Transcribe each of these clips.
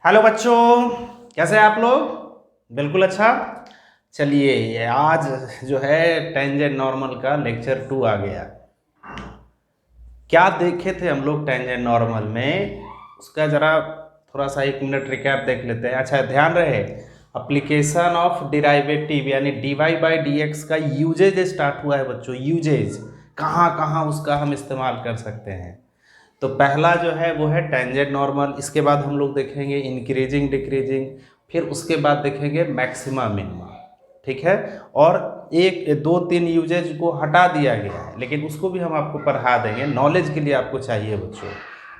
Hello बच्चों, कैसे हैं आप लोग? बिल्कुल अच्छा। चलिए, ये आज जो है टेंजेंट नॉर्मल का लेक्चर 2 आ गया। क्या देखे थे हम लोग टेंजेंट नॉर्मल में, उसका जरा थोड़ा सा 1 मिनट रिकैप देख लेते हैं। अच्छा, ध्यान रहे, एप्लीकेशन ऑफ डिराइवेटिव यानी dy बाई dx का यूजेज स्टार्ट हुआ है बच्चों। यूजेज कहाँ कहाँ उसका हम इस्तेमाल कर सकते हैं। तो पहला जो है वो है टेंजेंट नॉर्मल, इसके बाद हम लोग देखेंगे इंक्रीजिंग डिक्रीजिंग, फिर उसके बाद देखेंगे मैक्सिमा मिनिमा। ठीक है, और एक दो तीन यूजेज को हटा दिया गया है, लेकिन उसको भी हम आपको पढ़ा देंगे। नॉलेज के लिए आपको चाहिए बच्चों,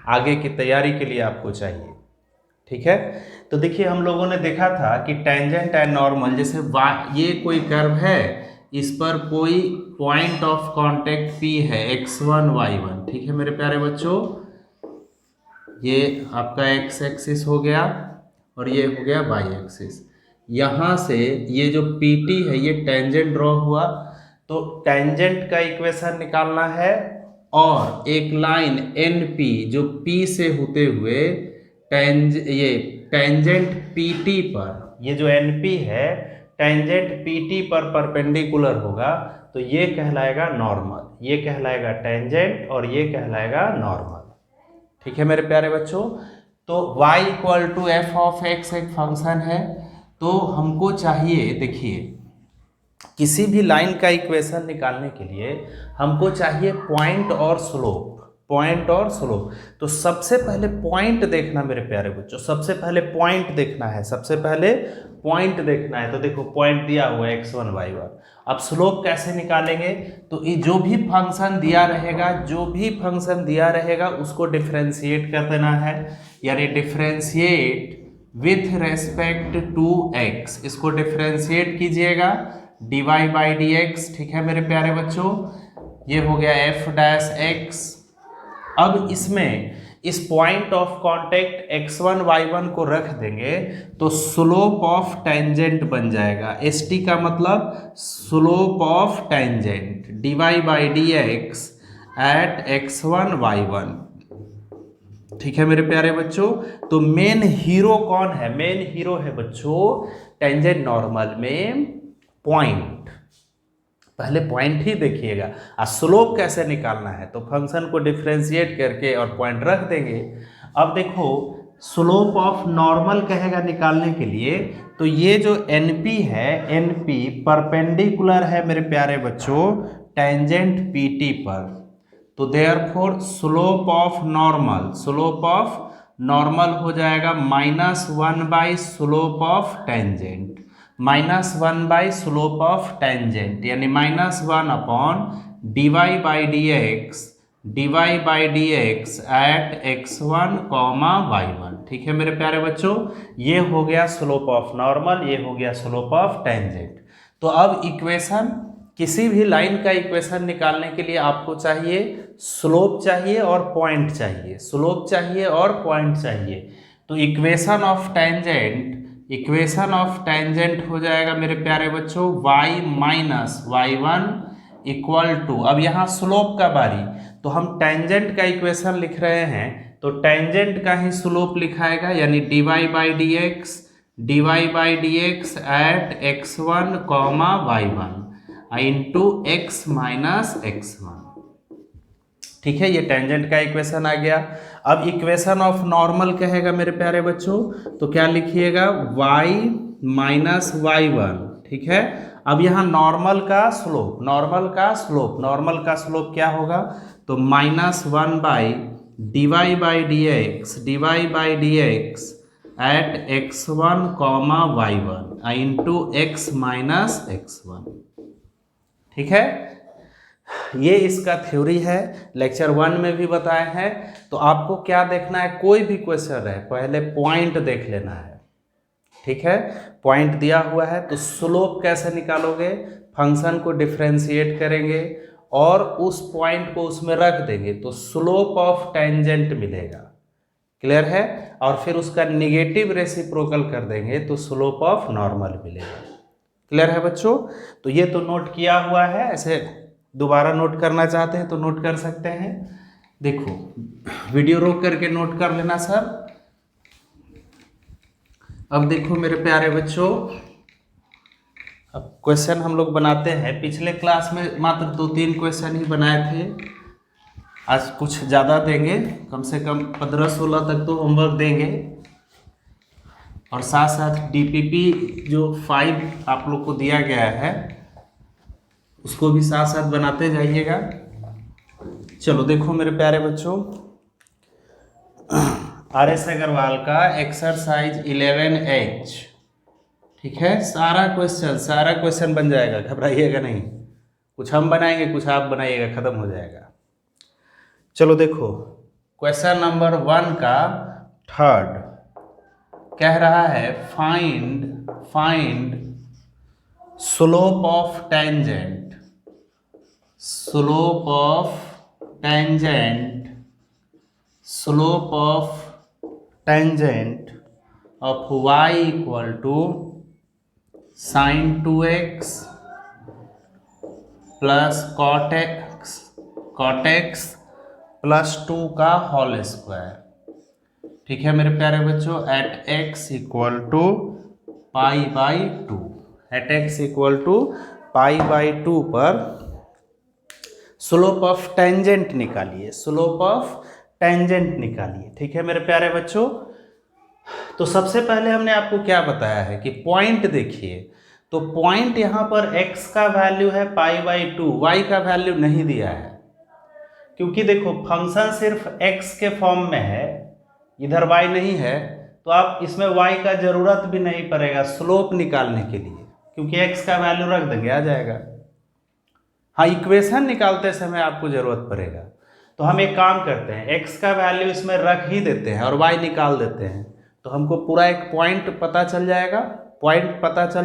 आगे की तैयारी के लिए आपको चाहिए। ठीक है, तो देखिए हम लोगों ने देखा था कि टेंजेंट एंड नॉर्मल, जैसे ये कोई कर्व है, इस पर कोई पॉइंट ऑफ कांटेक्ट P है x1 y1। ठीक है मेरे प्यारे बच्चों, ये आपका x एक्सिस हो गया और ये हो गया y एक्सिस। यहाँ से ये जो PT है ये टेंजेंट ड्रॉ हुआ, तो टेंजेंट का इक्वेशन निकालना है। और एक लाइन NP जो P से होते हुए ये टेंजेंट PT पर, ये जो NP है टेंजेंट PT पर परपेंडिकुलर होगा, तो ये कहलाएगा नॉर्मल, ये कहलाएगा टेंजेंट और ये कहलाएगा नॉर्मल। ठीक है मेरे प्यारे बच्चों, तो y equal to F of X एक फंक्शन है। तो हमको चाहिए, देखिए किसी भी लाइन का इक्वेशन निकालने के लिए हमको चाहिए पॉइंट और स्लोप, पॉइंट और स्लोप। तो सबसे पहले पॉइंट देखना मेरे प्यारे बच्चों, सबसे पहले पॉइंट देखना है, सबसे पहले पॉइंट देखना है। तो देखो पॉइंट दिया हुआ है x1 y1। अब स्लोप कैसे निकालेंगे? तो ये जो भी फंक्शन दिया रहेगा, जो भी फंक्शन दिया रहेगा उसको डिफरेंशिएट कर देना है, यानी differentiate with respect to x। इसको डिफरेंशिएट कीजिएगा dy बाई डी एक्स। ठीक है मेरे प्यारे बच्चों, ये हो गया f डैश x। अब इसमें इस point of contact x1 y1 को रख देंगे तो स्लोप ऑफ टेंजेंट बन जाएगा। st का मतलब slope of tangent dy by D X at x1 y1। ठीक है मेरे प्यारे बच्चों, तो मेन हीरो कौन है? मेन हीरो है बच्चों टेंजेंट नॉर्मल में पॉइंट। पहले पॉइंट ही देखिएगा, और स्लोप कैसे निकालना है तो फंक्शन को डिफरेंशिएट करके और पॉइंट रख देंगे। अब देखो स्लोप ऑफ नॉर्मल कहेगा निकालने के लिए, तो ये जो NP है, NP परपेंडिकुलर है मेरे प्यारे बच्चों टेंजेंट PT पर। तो therefore slope of normal, slope of normal हो जाएगा -1 by slope of tangent, -1 by slope of tangent, यानी -1 upon dy by D X, dy by D X at x1 y1। ठीक है मेरे प्यारे बच्चों, ये हो गया स्लोप ऑफ नॉर्मल, ये हो गया स्लोप ऑफ टेंजेंट। तो अब इक्वेशन, किसी भी लाइन का इक्वेशन निकालने के लिए आपको चाहिए स्लोप चाहिए और पॉइंट चाहिए, स्लोप चाहिए और पॉइंट चाहिए। तो equation of tangent, equation of tangent हो जाएगा मेरे प्यारे बच्चों y minus y1 equal to, अब यहाँ स्लोप का बारी, तो हम टेंजेंट का इक्वेशन लिख रहे हैं तो टेंजेंट का ही स्लोप लिखाएगा, यानी dy by D X, dy by D X at x1 y1 into x minus x1। ठीक है, ये टेंजेंट का इक्वेशन आ गया। अब इक्वेशन ऑफ नॉर्मल कहेगा मेरे प्यारे बच्चों, तो क्या लिखिएगा y माइनस y1। ठीक है, अब यहाँ नॉर्मल का स्लोप, नॉर्मल का स्लोप, नॉर्मल का स्लोप क्या होगा? तो -1 by dy by D X, dy by D X at x1 y1 into x minus x1। ठीक है, ये इसका थ्योरी है, लेक्चर 1 में भी बताए हैं। तो आपको क्या देखना है, कोई भी क्वेश्चन है पहले पॉइंट देख लेना है। ठीक है, पॉइंट दिया हुआ है तो स्लोप कैसे निकालोगे? फंक्शन को डिफरेंशिएट करेंगे और उस पॉइंट को उसमें रख देंगे तो स्लोप ऑफ टेंजेंट मिलेगा। क्लियर है? और फिर उसका निगेटिव रेसिप्रोकल कर देंगे तो स्लोप ऑफ नॉर्मल मिलेगा। क्लियर है बच्चों? तो ये तो नोट किया हुआ है, ऐसे दोबारा नोट करना चाहते हैं तो नोट कर सकते हैं। देखो वीडियो रोक करके नोट कर लेना सर। अब देखो मेरे प्यारे बच्चों, अब क्वेश्चन हम लोग बनाते हैं। पिछले क्लास में मात्र 2-3 क्वेश्चन ही बनाए थे, आज कुछ ज़्यादा देंगे, कम से कम 15-16 तक तो होमवर्क देंगे। और साथ साथ डीपीपी जो 5 आप लोग को दिया गया है उसको भी साथ साथ बनाते जाइएगा। चलो देखो मेरे प्यारे बच्चों, RS अग्रवाल का एक्सरसाइज 11H, ठीक है। सारा क्वेश्चन बन जाएगा, घबराइएगा नहीं। कुछ हम बनाएंगे, कुछ आप बनाइएगा, खत्म हो जाएगा। चलो देखो, क्वेश्चन नंबर 1 का थर्ड कह रहा है find slope of tangent of y equal to sin 2x plus cot x plus 2 का होल स्क्वायर, ठीक है मेरे प्यारे बच्चों। At x equal to pi by 2 पर स्लोप ऑफ टेंजेंट निकालिए, ठीक है मेरे प्यारे बच्चों। तो सबसे पहले हमने आपको क्या बताया है कि पॉइंट देखिए, तो पॉइंट यहाँ पर x का वैल्यू है पाई बाई 2, y का वैल्यू नहीं दिया है, क्योंकि देखो फंक्शन सिर्फ x के फॉर्म में है, इधर y नहीं है, तो आप इसमें y का जरूरत भी नहीं पड़ेगा स्लोप निकालने के लिए, क्योंकि x का वैल्यू रख देंगे आ जाएगा। हाँ, इक्वेशन निकालते समय आपको जरूरत पड़ेगा, तो हम एक काम करते हैं, x का वैल्यू इसमें रख ही देते हैं और y निकाल देते हैं, तो हमको पूरा एक पॉइंट पता चल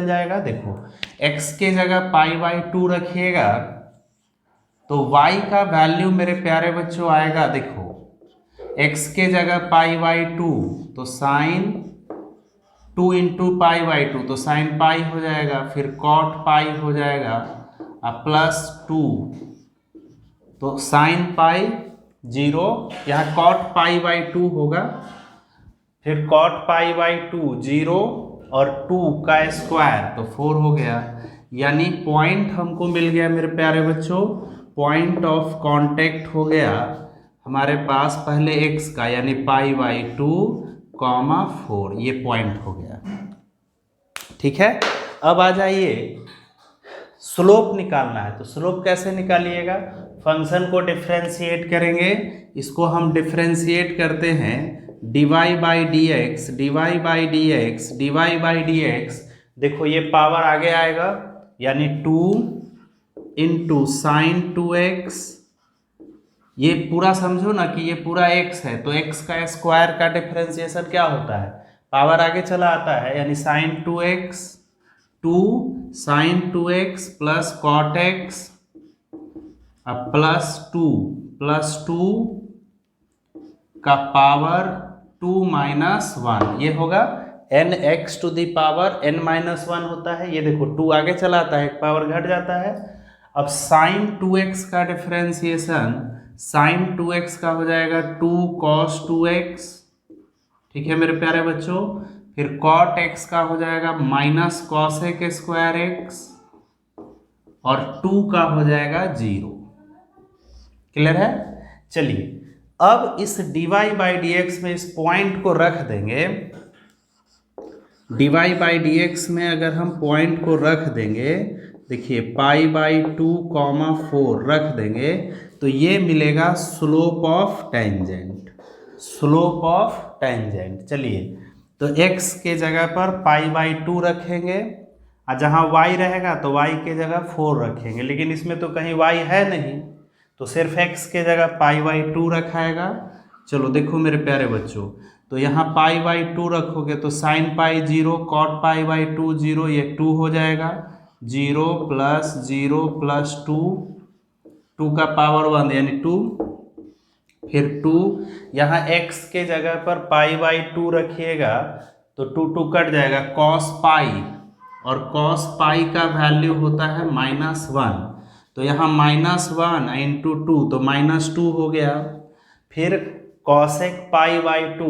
जाएगा। देखो x के जगह पाई बाई 2 रखिएगा तो y का वैल्यू मेरे प्यारे बच्चों आएगा, देखो x के जगह पाई बाई 2 तो साइन 2 इंटू पाई बाई 2 तो साइन पाई हो जाएगा, फिर कॉट पाई हो जाएगा प्लस 2 तो साइन पाई 0, यहाँ कॉट पाई बाई 2 होगा, फिर कॉट पाई बाई 2 0 और 2 का स्क्वायर तो 4 हो गया। यानी पॉइंट हमको मिल गया मेरे प्यारे बच्चों, पॉइंट ऑफ कांटेक्ट हो गया हमारे पास पहले x का, यानी पाई बाई 2, 4, ये पॉइंट हो गया, ठीक है। अब आ जाइए, स्लोप निकालना है, तो स्लोप कैसे निकालिएगा, फंक्शन को डिफरेंशिएट करेंगे, इसको हम डिफरेंशिएट करते हैं dy बाई डी एक्स, देखो ये पावर आगे आएगा, यानी 2 इंटू साइन 2x, ये पूरा समझो ना कि ये पूरा x है, तो x का स्क्वायर का डिफरेंशिएशन क्या होता है, पावर आगे चला आता है, यानी sine 2x 2 sine 2x plus cot x plus 2 का पावर 2 माइनस 1, ये होगा nx to the power n minus 1 होता है। ये देखो 2 आगे चला आता है, एक पावर घट जाता है। अब साइन 2x का डिफरेंशिएशन साइन 2x का हो जाएगा 2 cos 2x, ठीक है मेरे प्यारे बच्चों। फिर cot x का हो जाएगा माइनस cosec स्क्वायर x और 2 का हो जाएगा 0। क्लियर है? चलिए अब इस dy बाई डी एक्स में इस पॉइंट को रख देंगे, dy बाई डी एक्स में अगर हम पॉइंट को रख देंगे, देखिए पाई बाई 2, 4 रख देंगे तो ये मिलेगा स्लोप ऑफ टेंजेंट। चलिए तो x के जगह पर पाई बाई 2 रखेंगे और जहाँ y रहेगा तो y के जगह 4 रखेंगे, लेकिन इसमें तो कहीं y है नहीं, तो सिर्फ x के जगह पाई बाई 2 रखाएगा। चलो देखो मेरे प्यारे बच्चों, तो यहाँ पाई बाई 2 रखोगे तो sine pi 0, cot pi by 2 0, ये 2 हो जाएगा, 0 प्लस 2 का पावर 1 यानी 2, फिर 2 यहाँ x के जगह पर पाई बाई 2 रखिएगा तो 2 कट जाएगा, कॉस पाई, और कॉस पाई का वैल्यू होता है -1, तो यहाँ -1 इंटू 2 तो -2 हो गया। फिर cosec pi by 2,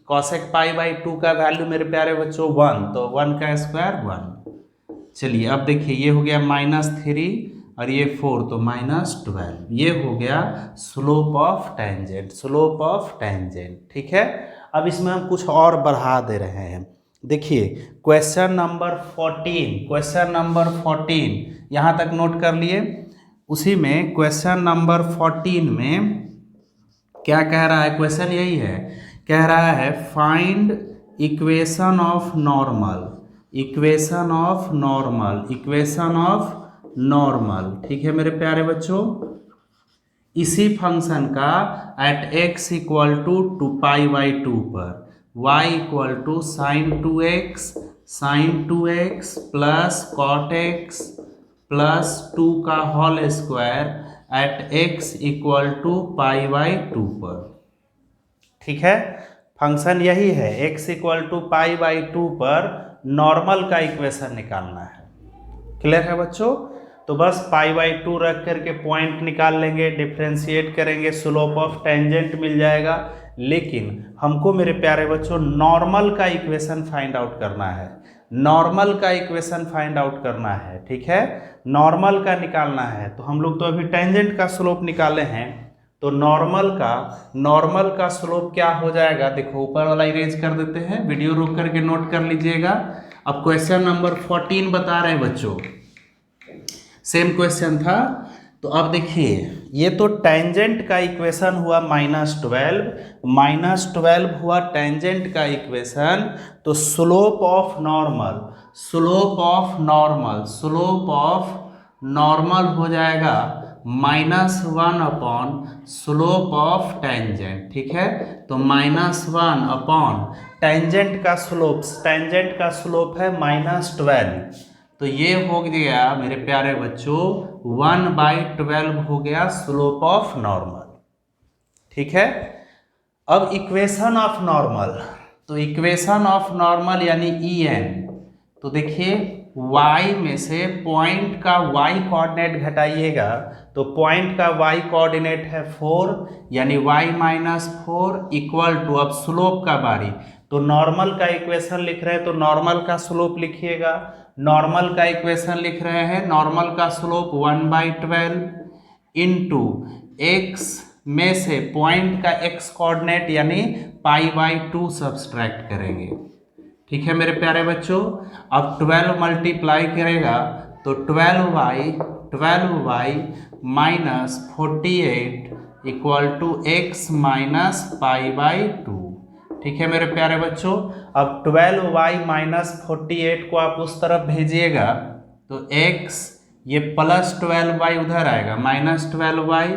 cosec pi by 2 का वैल्यू मेरे प्यारे बच्चों 1, तो 1 का स्क्वायर 1। चलिए अब देखिए ये हो गया -3 और ये 4 तो -12। ये हो गया slope of tangent, slope of tangent. ठीक है, अब इसमें हम कुछ और बढ़ा दे रहे हैं। देखिए क्वेश्चन नंबर 14, क्वेश्चन नंबर 14 यहाँ तक नोट कर लिए। उसी में क्वेश्चन नंबर 14 में क्या कह रहा है, क्वेश्चन यही है, कह रहा है find equation of normal, equation of normal, equation of normal. ठीक है मेरे प्यारे बच्चों, इसी फंक्शन का एट x इक्वल टू 2π/2 पर y equal to sin 2x plus cot x plus 2 का whole square at x equal to π/2 पर। ठीक है, फंक्शन यही है, x इक्वल टू π/2 पर नॉर्मल का इक्वेशन निकालना है। क्लियर है बच्चों? तो बस π/2 रख करके पॉइंट निकाल लेंगे, डिफ्रेंशिएट करेंगे, स्लोप ऑफ टेंजेंट मिल जाएगा। लेकिन हमको मेरे प्यारे बच्चों नॉर्मल का इक्वेशन फाइंड आउट करना है, नॉर्मल का इक्वेशन फाइंड आउट करना है। ठीक है, नॉर्मल का निकालना है। तो हम लोग तो अभी टेंजेंट का स्लोप निकाले हैं, तो नॉर्मल का स्लोप क्या हो जाएगा, देखो ऊपर वाला इरेज कर देते हैं, वीडियो रोक करके नोट कर लीजिएगा। अब क्वेश्चन नंबर 14 बता रहे हैं बच्चों, सेम क्वेश्चन था। तो अब देखिए ये तो टेंजेंट का इक्वेशन हुआ -12 हुआ टेंजेंट का इक्वेशन। तो slope of normal, slope of normal, slope of normal हो जाएगा -1 अपॉन स्लोप ऑफ टेंजेंट। ठीक है, तो -1 अपॉन टेंजेंट का स्लोप, टेंजेंट का स्लोप है -12, तो ये हो गया मेरे प्यारे बच्चों 1/12 हो गया स्लोप ऑफ नॉर्मल। ठीक है, अब इक्वेशन ऑफ नॉर्मल, तो इक्वेशन ऑफ नॉर्मल यानी En, तो देखिए y में से पॉइंट का y कोऑर्डिनेट घटाइएगा, तो पॉइंट का y कोऑर्डिनेट है 4, यानी y-4 इक्वल टू, अब स्लोप का बारी, तो नॉर्मल का इक्वेशन लिख रहे हैं तो नॉर्मल का स्लोप लिखिएगा। नॉर्मल का इक्वेशन लिख रहे हैं, नॉर्मल का स्लोप 1/12 इंटू x में से पॉइंट का x कोऑर्डिनेट यानी π/2 सब्सट्रैक्ट करेंगे। ठीक है मेरे प्यारे बच्चों, अब 12 मल्टीप्लाई करेगा तो 12y -48 इक्वल टू x -π/2। ठीक है मेरे प्यारे बच्चों, अब 12y -48 को आप उस तरफ भेजिएगा तो x ये +12y उधर आएगा -12y।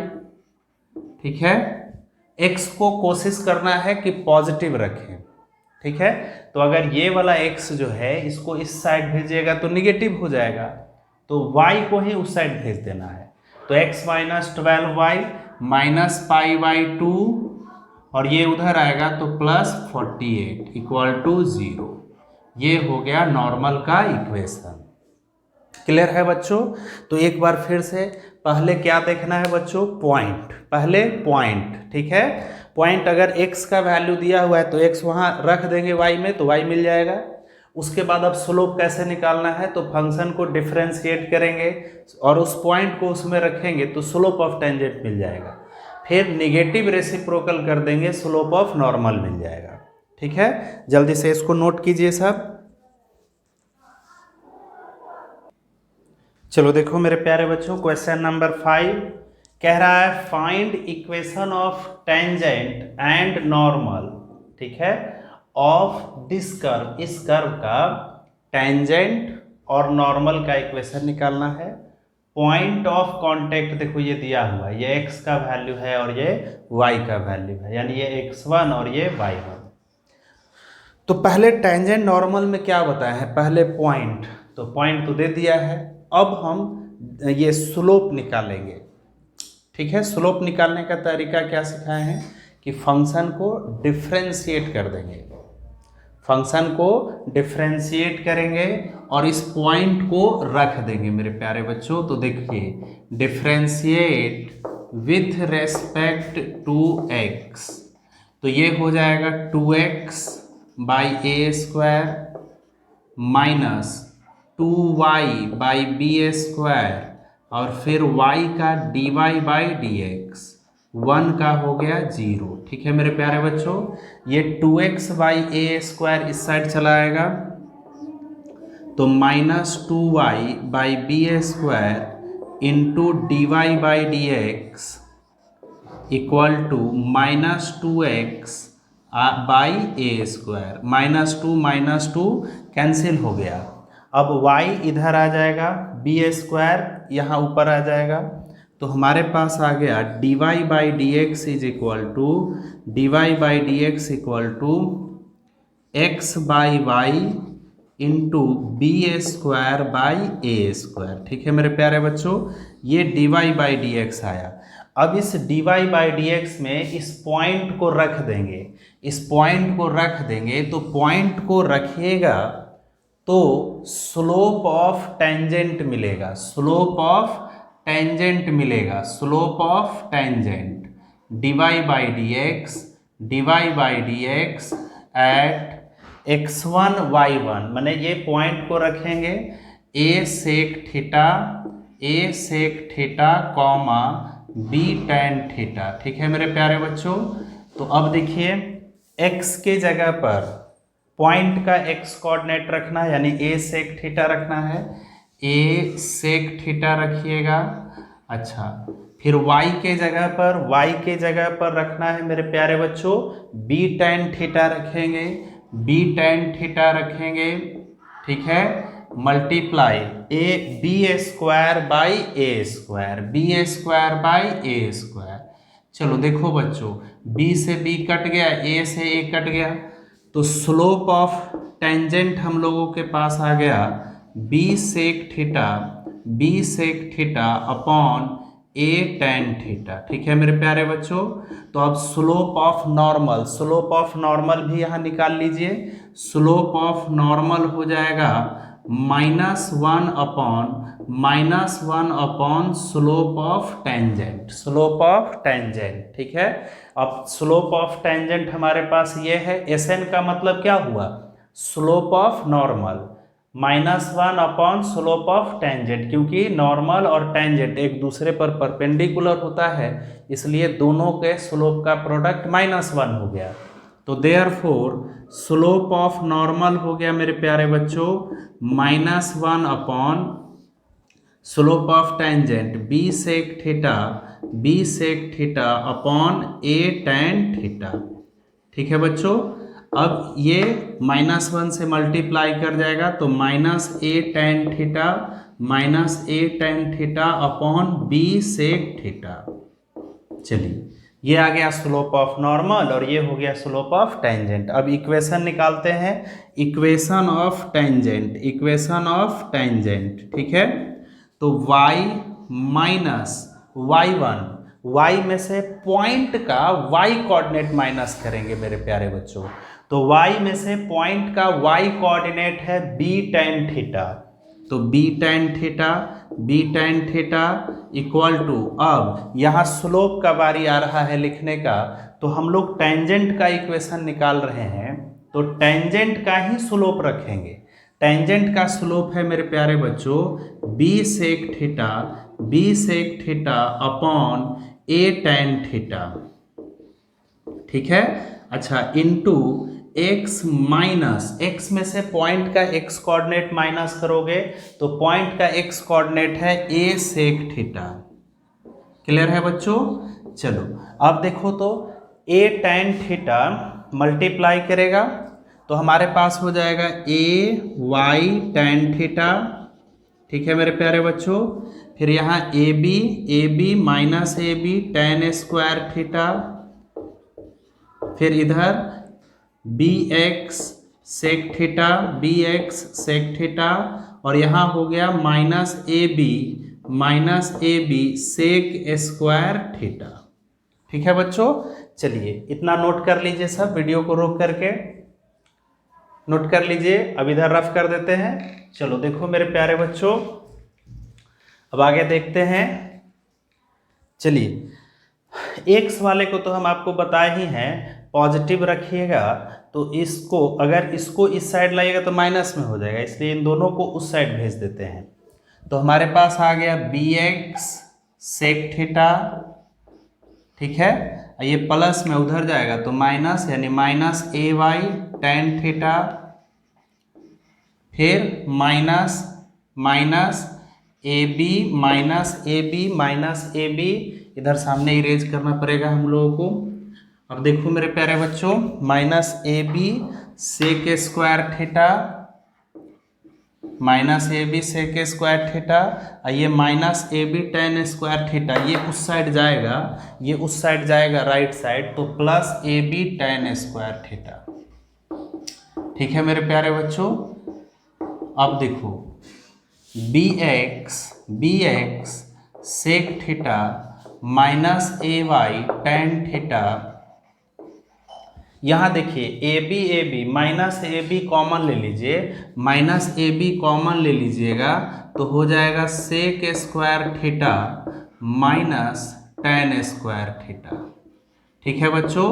ठीक है, x को कोशिश करना है कि पॉजिटिव रखें। ठीक है, तो अगर ये वाला x जो है इसको इस साइड भेजिएगा तो निगेटिव हो जाएगा, तो y को ही उस साइड भेज देना है। तो x -12y -π/2 और ये उधर आएगा तो +48 इक्वल टू 0। ये हो गया नॉर्मल का इक्वेशन। क्लियर है बच्चों? तो एक बार फिर से पहले क्या देखना है बच्चों, पॉइंट, पहले पॉइंट। ठीक है, पॉइंट अगर x का वैल्यू दिया हुआ है तो x वहाँ रख देंगे y में तो y मिल जाएगा। उसके बाद अब स्लोप कैसे निकालना है, तो फंक्शन को डिफरेंशिएट करेंगे और उस पॉइंट को उसमें रखेंगे तो स्लोप ऑफ टेंजेंट मिल जाएगा। फिर निगेटिव रेसिप्रोकल कर देंगे, स्लोप ऑफ नॉर्मल मिल जाएगा। ठीक है, जल्दी से इसको नोट कीजिए सब। चलो देखो मेरे प्यारे बच्चों, क्वेश्चन नंबर 5 कह रहा है find equation of tangent and normal. ठीक है, ऑफ दिस कर्व, इस कर्व का टेंजेंट और नॉर्मल का इक्वेशन निकालना है। पॉइंट ऑफ कांटेक्ट देखो ये दिया हुआ है, ये x का वैल्यू है और ये y का वैल्यू है, यानी ये x1 और ये y1। तो पहले टेंजेंट नॉर्मल में क्या बताया है, पहले पॉइंट, तो पॉइंट तो दे दिया है। अब हम ये स्लोप निकालेंगे। ठीक है, स्लोप निकालने का तरीका क्या सिखाए हैं कि फंक्शन को डिफरेंशिएट कर देंगे, फंक्शन को डिफरेंशिएट करेंगे और इस पॉइंट को रख देंगे मेरे प्यारे बच्चों। तो देखिए differentiate with respect to x तो ये हो जाएगा 2x by A square minus 2y by B square और फिर y का dy बाई डी एक्स, 1 का हो गया 0। ठीक है मेरे प्यारे बच्चों, ये 2x बाई ए स्क्वायर इस साइड चला आएगा तो minus 2y by B square into D Y by D X equal to minus 2x by A square, minus two cancel हो गया। अब y इधर आ जाएगा, बी स्क्वायर यहाँ ऊपर आ जाएगा, तो हमारे पास आ गया D Y by D X is equal to X by Y into B square by A square. ठीक है मेरे प्यारे बच्चों, ये D Y by D X आया। अब इस D Y by D X में इस पॉइंट को रख देंगे, तो पॉइंट को रखिएगा तो स्लोप ऑफ टेंजेंट मिलेगा, slope of tangent D Y by D X at x1 y1, माने ये पॉइंट को रखेंगे a sec theta comma b tan theta. ठीक है मेरे प्यारे बच्चों, तो अब देखिए x के जगह पर पॉइंट का x कोऑर्डिनेट रखना है, यानी a सेक थीटा रखना है, a सेक थीटा रखिएगा। अच्छा, फिर y के जगह पर रखना है मेरे प्यारे बच्चों b tan थीटा रखेंगे, ठीक है, multiply B square by A square. चलो देखो बच्चों, b से b कट गया, a से a कट गया, तो स्लोप ऑफ टेंजेंट हम लोगों के पास आ गया b sec theta upon a tan theta. ठीक है मेरे प्यारे बच्चों, तो अब स्लोप ऑफ नॉर्मल भी यहाँ निकाल लीजिए। स्लोप ऑफ नॉर्मल हो जाएगा -1 अपॉन स्लोप ऑफ टेंजेंट। ठीक है, अब स्लोप ऑफ टेंजेंट हमारे पास ये है, SN का मतलब क्या हुआ, slope of normal, -1 upon slope of tangent, क्योंकि नॉर्मल और टेंजेंट एक दूसरे पर परपेंडिकुलर होता है, इसलिए दोनों के स्लोप का प्रोडक्ट -1 हो गया। तो देयरफॉर स्लोप ऑफ नॉर्मल हो गया मेरे प्यारे बच्चों -1 upon slope of tangent b sec theta upon a tan theta. ठीक है बच्चों, अब ये -1 से मल्टीप्लाई कर जाएगा तो -a tan theta upon b sec theta. चलिए, ये आ गया स्लोप ऑफ नॉर्मल और ये हो गया स्लोप ऑफ टेंजेंट। अब इक्वेशन निकालते हैं, इक्वेशन ऑफ टेंजेंट। ठीक है, तो y माइनस y1, y में से पॉइंट का y कोऑर्डिनेट माइनस करेंगे मेरे प्यारे बच्चों, तो y में से पॉइंट का y कोऑर्डिनेट है b tan थीटा, तो b tan theta equal to, अब यहाँ स्लोप का बारी आ रहा है लिखने का, तो हम लोग टेंजेंट का इक्वेशन निकाल रहे हैं, तो टेंजेंट का ही स्लोप रखेंगे। टेंजेंट का स्लोप है मेरे प्यारे बच्चों b sec theta upon a tan theta. ठीक है, अच्छा, इनटू x में से पॉइंट का x कोऑर्डिनेट माइनस करोगे तो पॉइंट का x कोऑर्डिनेट है a सेक थीटा। क्लियर है बच्चों? चलो अब देखो तो a tan थीटा मल्टीप्लाई करेगा तो हमारे पास हो जाएगा a y tan थीटा। ठीक है मेरे प्यारे बच्चों, फिर यहाँ ab minus ab tan square theta, फिर इधर bx सेक थीटा और यहाँ हो गया minus ab sec square theta. ठीक है बच्चों, चलिए इतना नोट कर लीजिए, सब वीडियो को रोक करके नोट कर लीजिए। अब इधर रफ कर देते हैं। चलो देखो मेरे प्यारे बच्चों, अब आगे देखते हैं। चलिए, एक्स वाले को तो हम आपको बताए ही हैं, पॉजिटिव रखिएगा तो इसको, अगर इसको इस साइड लाइएगा तो माइनस में हो जाएगा, इसलिए इन दोनों को उस साइड भेज देते हैं। तो हमारे पास आ गया bx सेक थीटा, ठीक है, ये प्लस में उधर जाएगा तो माइनस, यानी माइनस ay tan थीटा, फिर minus minus ab minus ab, इधर सामने इरेज करना पड़ेगा हम लोगों को। अब देखो मेरे प्यारे बच्चों, minus ab sec square theta, minus ab sec square theta, ये minus ab tan square theta, ये उस साइड जाएगा, ये उस साइड जाएगा राइट साइड, तो plus ab tan square theta. ठीक है मेरे प्यारे बच्चों, अब देखो bx sec theta minus ay tan theta, यहाँ देखिए ab माइनस ab कॉमन ले लीजिए, माइनस ab कॉमन ले लीजिएगा तो हो जाएगा sec square theta minus tan square theta. ठीक है बच्चों,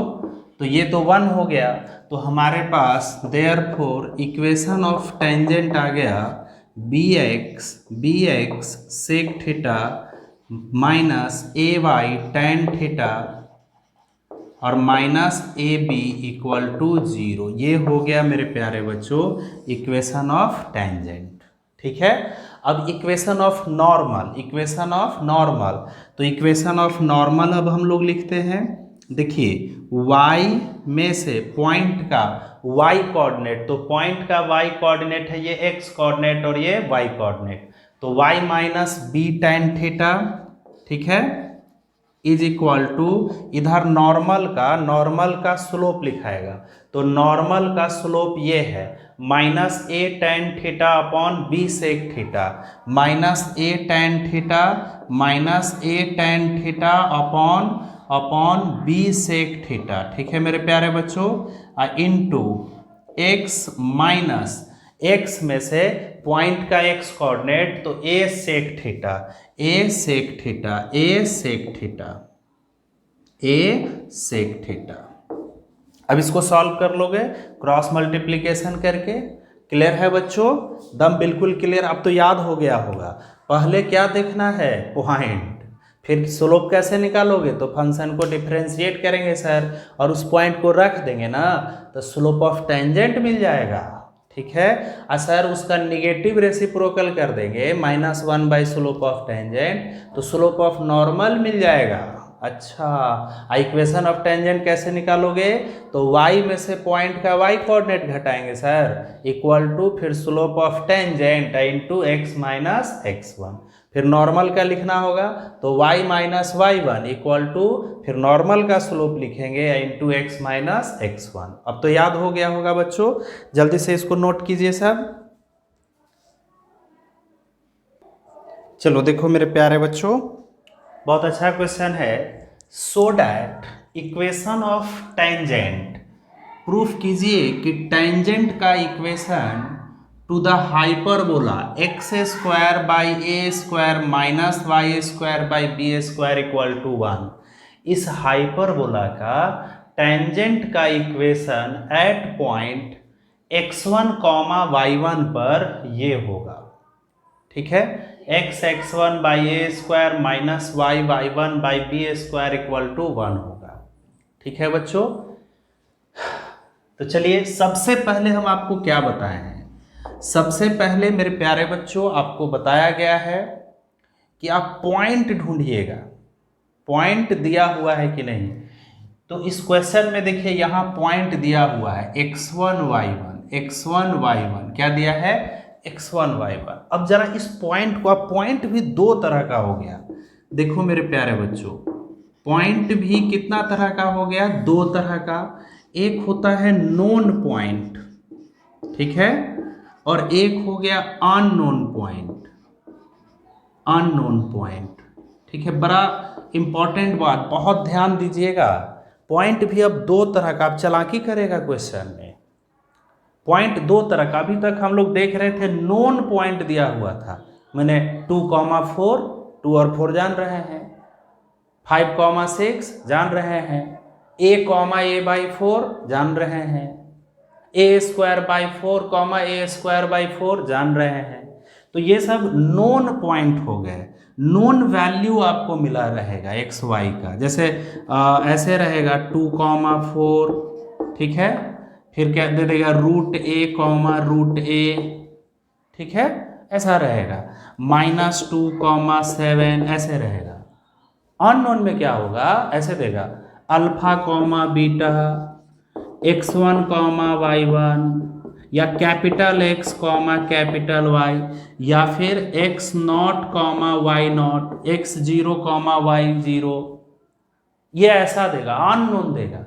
तो ये तो 1 हो गया, तो हमारे पास देयरफॉर इक्वेशन ऑफ टेंजेंट आ गया bx sec theta minus ay tan theta और माइनस ab इक्वल टू 0। ये हो गया मेरे प्यारे बच्चों इक्वेशन ऑफ टेंजेंट। ठीक है, अब equation of normal, equation of normal, तो इक्वेशन ऑफ नॉर्मल अब हम लोग लिखते हैं। देखिए y में से पॉइंट का y कोऑर्डिनेट, तो पॉइंट का y कोऑर्डिनेट है ये x कोऑर्डिनेट और ये y कोऑर्डिनेट, तो y minus b tan theta, ठीक है, इज इक्वल टू, इधर नॉर्मल का स्लोप लिखाएगा, तो नॉर्मल का स्लोप ये है minus a tan theta upon b sec theta, minus a tan theta minus a tan theta upon b sec theta. ठीक है मेरे प्यारे बच्चों, इनटू x माइनस x में से पॉइंट का x कोऑर्डिनेट, तो a sec theta, a sec theta, a sec theta, a sec theta. अब इसको सॉल्व कर लोगे क्रॉस मल्टीप्लिकेशन करके। क्लियर है बच्चों, दम बिल्कुल क्लियर, अब तो याद हो गया होगा। पहले क्या देखना है, पॉइंट, फिर स्लोप कैसे निकालोगे, तो फंक्शन को डिफरेंशिएट करेंगे सर और उस पॉइंट को रख देंगे ना, तो स्लोप ऑफ टेंजेंट मिल जाएगा। ठीक है, और सर उसका निगेटिव रेसिप्रोकल कर देंगे -1 स्लोप ऑफ टेंजेंट, तो स्लोप ऑफ नॉर्मल मिल जाएगा। अच्छा, इक्वेशन ऑफ टेंजेंट कैसे निकालोगे, तो y में से पॉइंट का y कोऑर्डिनेट घटाएंगे सर, इक्वल टू फिर slope of tangent into x minus x1, फिर नॉर्मल का लिखना होगा, तो y minus y1 equal to फिर नॉर्मल का स्लोप लिखेंगे इनटू x माइनस x1। अब तो याद हो गया होगा बच्चों, जल्दी से इसको नोट कीजिए सब। चलो देखो मेरे प्यारे बच्चों, बहुत अच्छा क्वेश्चन है। So that equation of tangent, proof कीजिए कि टेंजेंट का equation to the hyperbola X square by A square minus Y square by B square equal to 1, इस हाइपरबोला का टेंजेंट का equation eight point x1 y1 पर ये होगा। ठीक है, x(x1) by A square minus y(y1) by B square equal to 1 होगा। ठीक है बच्चों, तो चलिए सबसे पहले हम आपको क्या बताए हैं, सबसे पहले मेरे प्यारे बच्चों आपको बताया गया है कि आप पॉइंट ढूंढिएगा, पॉइंट दिया हुआ है कि नहीं। तो इस क्वेश्चन में देखिए यहाँ पॉइंट दिया हुआ है x1 y1 क्या दिया है, x1 y1। अब जरा इस पॉइंट को, अब पॉइंट भी दो तरह का हो गया। देखो मेरे प्यारे बच्चों, पॉइंट भी कितना तरह का हो गया, दो तरह का। एक होता है नोन पॉइंट, ठीक है, और एक हो गया अननोन पॉइंट, अननोन पॉइंट। ठीक है, बड़ा इंपॉर्टेंट बात, बहुत ध्यान दीजिएगा। पॉइंट भी अब दो तरह का, अब चालाकी करेगा क्वेश्चन में। पॉइंट दो तरह का, अभी तक हम लोग देख रहे थे नोन पॉइंट दिया हुआ था, मैंने 2,4 2 और 4 जान रहे हैं, 5,6 जान रहे हैं, a/4 जान रहे हैं, a²/4 a²/4 जान रहे हैं। तो ये सब नोन पॉइंट हो गए, नोन वैल्यू आपको मिला रहेगा एक्स वाई का। जैसे ऐसे रहेगा 2,4, ठीक है, फिर क्या दे देगा √a, ठीक है, ऐसा रहेगा, -2,7 ऐसे रहेगा। अननोन में क्या होगा, ऐसे देगा अल्फा, बीटा, x1, y1, या कैपिटल X, कैपिटल Y, या फिर x0, y0, x0, y0, ये ऐसा देगा, अननोन देगा।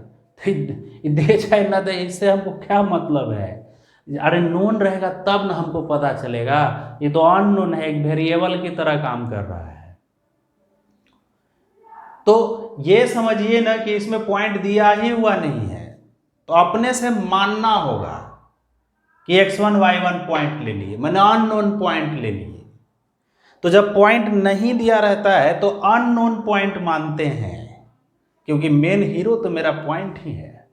दे चाहे ना दे, इससे हमको क्या मतलब है? अरे नोन रहेगा तब ना हमको पता चलेगा। ये तो अननोन है, एक वेरिएबल की तरह काम कर रहा है। तो ये समझिए ना कि इसमें पॉइंट दिया ही हुआ नहीं है, तो अपने से मानना होगा कि x1, y1 पॉइंट ले लिए, मैंने अननोन पॉइंट ले लिए। तो जब पॉइंट नहीं दिया रहता है तो अननोन पॉइंट मानते हैं, क्योंकि मेन हीरो तो मेरा पॉइंट ही है।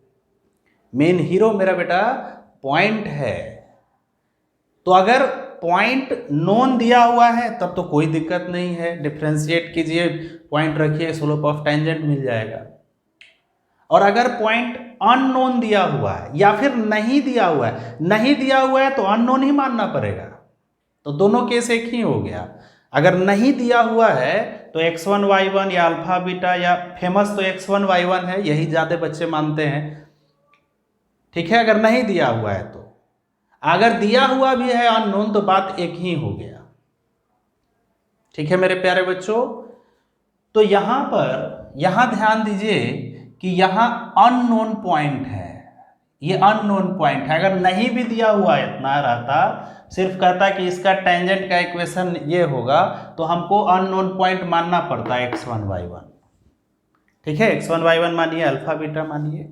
मेन हीरो मेरा बेटा पॉइंट है। तो अगर पॉइंट नोन दिया हुआ है तब तो कोई दिक्कत नहीं है, डिफरेंशिएट कीजिए, पॉइंट रखिए, स्लोप ऑफ टेंजेंट मिल जाएगा। और अगर पॉइंट अननोन दिया हुआ है या फिर नहीं दिया हुआ है, नहीं दिया हुआ है तो अननोन ही मानना पड़ेगा। तो दोनों केस एक ही हो गया। अगर नहीं दिया हुआ है तो x1, y1 या अल्फा बीटा, या फेमस तो x1, y1 है, यही ज़्यादा बच्चे मानते हैं, ठीक है, अगर नहीं दिया हुआ है तो। अगर दिया हुआ भी है अननोन तो बात एक ही हो गया, ठीक है मेरे प्यारे बच्चों। तो यहां पर ध्यान दीजिए कि यहां अननोन पॉइंट है, ये अननोन पॉइंट है। अगर नहीं भी दिया हुआ इतना रहता, सिर्फ कहता कि इसका टेंजेंट का इक्वेशन ये होगा, तो हमको अननोन पॉइंट मानना पड़ता है x1, y1, ठीक है, x1, y1 मानिए, अल्फा बीटा मानिए।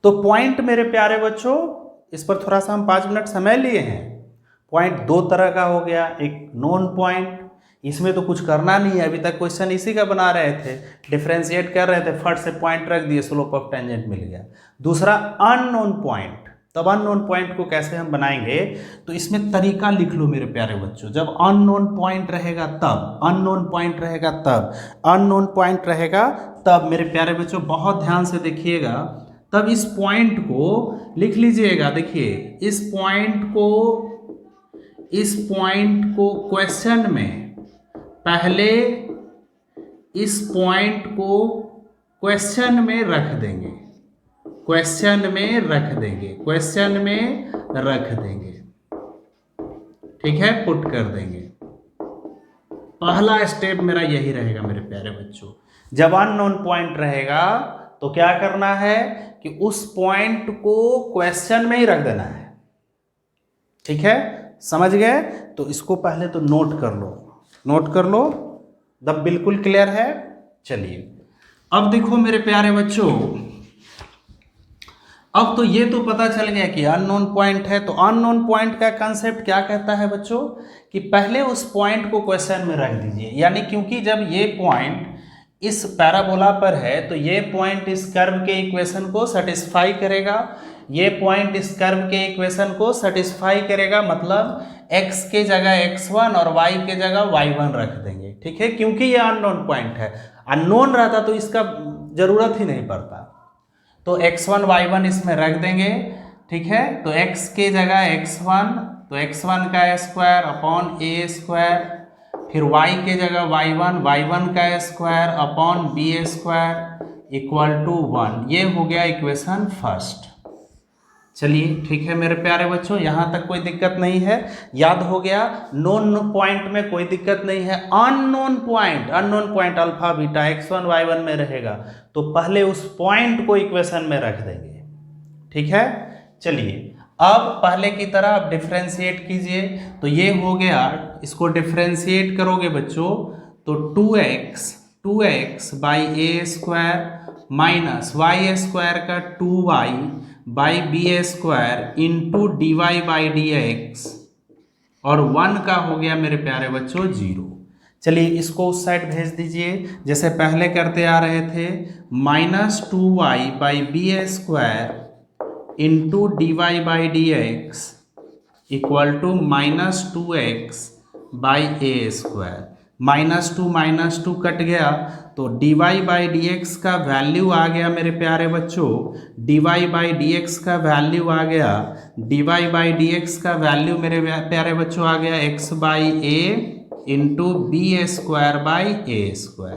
तो पॉइंट मेरे प्यारे बच्चों, इस पर थोड़ा सा हम 5 मिनट समय लिए हैं। पॉइंट दो तरह का हो गया, एक नोन पॉइंट, इसमें तो कुछ करना नहीं है, अभी तक क्वेश्चन इसी का बना रहे थे, डिफरेंशिएट कर रहे थे, फट से पॉइंट रख दिए, स्लोप ऑफ टेंजेंट मिल गया। दूसरा अननोन पॉइंट। तब अननोन पॉइंट को कैसे हम बनाएंगे, तो इसमें तरीका लिख लो मेरे प्यारे बच्चों। जब अननोन पॉइंट रहेगा तब, अननोन पॉइंट रहेगा तब, अननोन पॉइंट रहेगा तब, मेरे प्यारे बच्चों बहुत ध्यान से देखिएगा, तब इस पॉइंट को लिख लीजिएगा। देखिए इस पॉइंट को क्वेश्चन में, पहले इस पॉइंट को क्वेश्चन में रख देंगे, क्वेश्चन में रख देंगे, क्वेश्चन में रख देंगे, ठीक है, पुट कर देंगे। पहला स्टेप मेरा यही रहेगा मेरे प्यारे बच्चों। जब अननोन पॉइंट रहेगा तो क्या करना है कि उस पॉइंट को क्वेश्चन में ही रख देना है, ठीक है, समझ गए? तो इसको पहले तो नोट कर लो, नोट कर लो, तब बिल्कुल क्लियर है। चलिए अब देखो मेरे प्यारे बच्चों, अब तो ये तो पता चल गया कि अननोन पॉइंट है। तो अननोन पॉइंट का कंसेप्ट क्या कहता है बच्चों, कि पहले उस पॉइंट को क्वेश्चन में रख दीजिए। यानी क्योंकि जब ये पॉइंट इस पैराबोला पर है तो ये पॉइंट इस कर्व के इक्वेशन को सेटिस्फाई करेगा, ये पॉइंट इस कर्व के इक्वेशन को सेटिस्फाई करेगा, मतलब x के जगह x1 और y के जगह y1 रख देंगे, ठीक है, क्योंकि ये अननोन पॉइंट है। अननोन रहता तो इसका जरूरत ही नहीं पड़ता। तो x1, y1 इसमें रख देंगे, ठीक है। तो x के जगह x1, तो x1 का स्क्वायर अपॉन a स्क्वायर, फिर y के जगह y1, y1 का square upon b square equal to 1। ये हो गया इक्वेशन फर्स्ट। चलिए ठीक है मेरे प्यारे बच्चों, यहाँ तक कोई दिक्कत नहीं है, याद हो गया। नोन पॉइंट में कोई दिक्कत नहीं है। Unknown point alpha beta x1 y1 में रहेगा, तो पहले उस पॉइंट को इक्वेशन में रख देंगे, ठीक है। चलिए अब पहले की तरह आप डिफ्रेंशिएट कीजिए। तो ये हो गया, इसको डिफ्रेंशिएट करोगे बच्चों तो 2x by A square minus Y square का 2y by B square into D Y by D X, और 1 का हो गया मेरे प्यारे बच्चों 0। चलिए इसको उस साइड भेज दीजिए जैसे पहले करते आ रहे थे, -2y/b² into dy/dx equal to -2x/a²। -2 cut गया तो dy/dx का वैल्यू आ गया मेरे प्यारे बच्चों, dy/dx का वैल्यू आ गया, dy/dx का वैल्यू मेरे प्यारे बच्चों आ गया x/a इंटू b²/a²।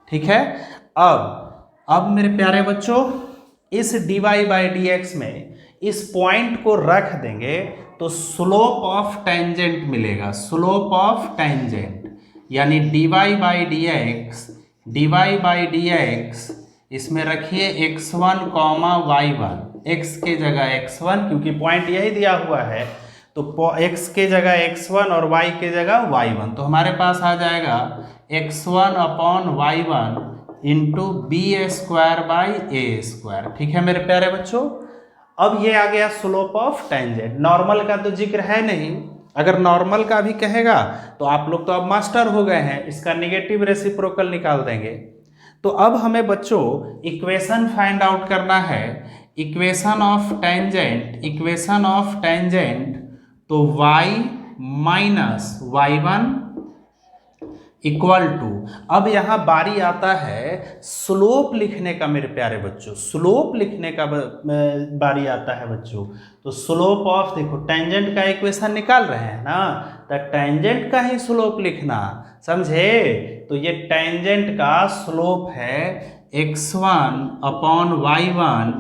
ठीक है। अब मेरे प्यारे बच्चों इस dy/dx में इस पॉइंट को रख देंगे तो स्लोप ऑफ टेंजेंट मिलेगा, स्लोप ऑफ टेंजेंट यानी dy/dx इसमें रखिए x1, y1, x के जगह x1 क्योंकि पॉइंट यही दिया हुआ है तो x के जगह x1 और y के जगह y1, तो हमारे पास आ जाएगा x1/y1 इंटू b²/a²। ठीक है मेरे प्यारे बच्चों। अब ये आ गया स्लोप ऑफ टेंजेंट। नॉर्मल का तो जिक्र है नहीं, अगर नॉर्मल का भी कहेगा तो आप लोग तो अब मास्टर हो गए हैं, इसका नेगेटिव रेसिप्रोकल निकाल देंगे। तो अब हमें बच्चों इक्वेशन फाइंड आउट करना है, इक्वेशन ऑफ टेंजेंट तो y minus y1 equal to, अब यहां बारी आता है स्लोप लिखने का मेरे प्यारे बच्चों, स्लोप लिखने का बारी आता है बच्चों। तो स्लोप ऑफ, देखो टेंजेंट का इक्वेशन निकाल रहे हैं ना, तो टेंजेंट का ही स्लोप लिखना, समझे। तो ये टेंजेंट का स्लोप है x1/y1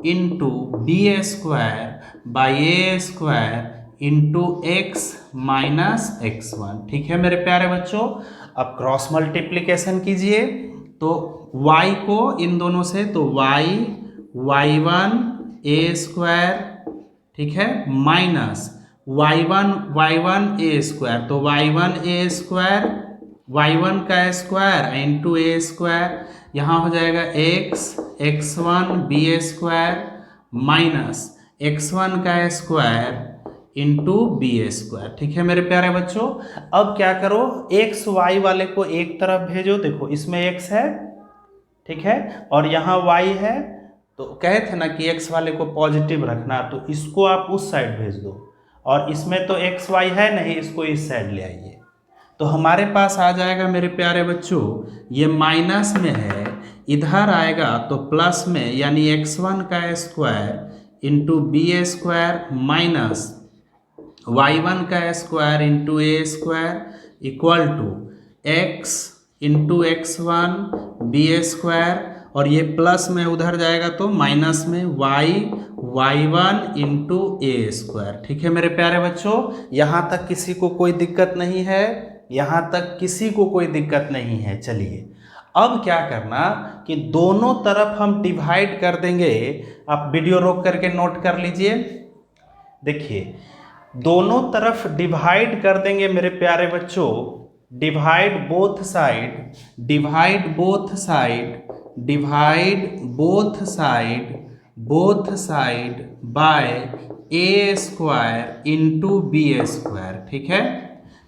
into b²/a² into x minus x1। ठीक है मेरे प्यारे बच्चों। अब क्रॉस मल्टीप्लीकेशन कीजिए तो y को इन दोनों से, तो y1 a², ठीक है, माइनस y1 a², तो y1 a², y1 का स्क्वायर इंटू a², यहाँ हो जाएगा x1 b² माइनस x1 का स्क्वायर इंटू b²। ठीक है मेरे प्यारे बच्चों। अब क्या करो, x y वाले को एक तरफ भेजो, देखो इसमें x है, ठीक है, और यहाँ y है, तो कहे थे ना कि x वाले को पॉजिटिव रखना, तो इसको आप उस साइड भेज दो, और इसमें तो x y है नहीं, इसको इस साइड ले आइए। तो हमारे पास आ जाएगा मेरे प्यारे बच्चों, ये माइनस में है, इधर आएगा तो प्लस में, यानी x1 का square into b² minus y1 का square into a² equal to x into x1 b², और ये प्लस में उधर जाएगा तो माइनस में y1 इंटू a²। ठीक है मेरे प्यारे बच्चों, यहाँ तक किसी को कोई दिक्कत नहीं है, यहाँ तक किसी को कोई दिक्कत नहीं है। चलिए अब क्या करना कि दोनों तरफ हम डिवाइड कर देंगे, आप वीडियो रोक करके नोट कर लीजिए। देखिए दोनों तरफ डिवाइड कर देंगे मेरे प्यारे बच्चों, divide both side, divide both side, divide both side by a² into b²। ठीक है,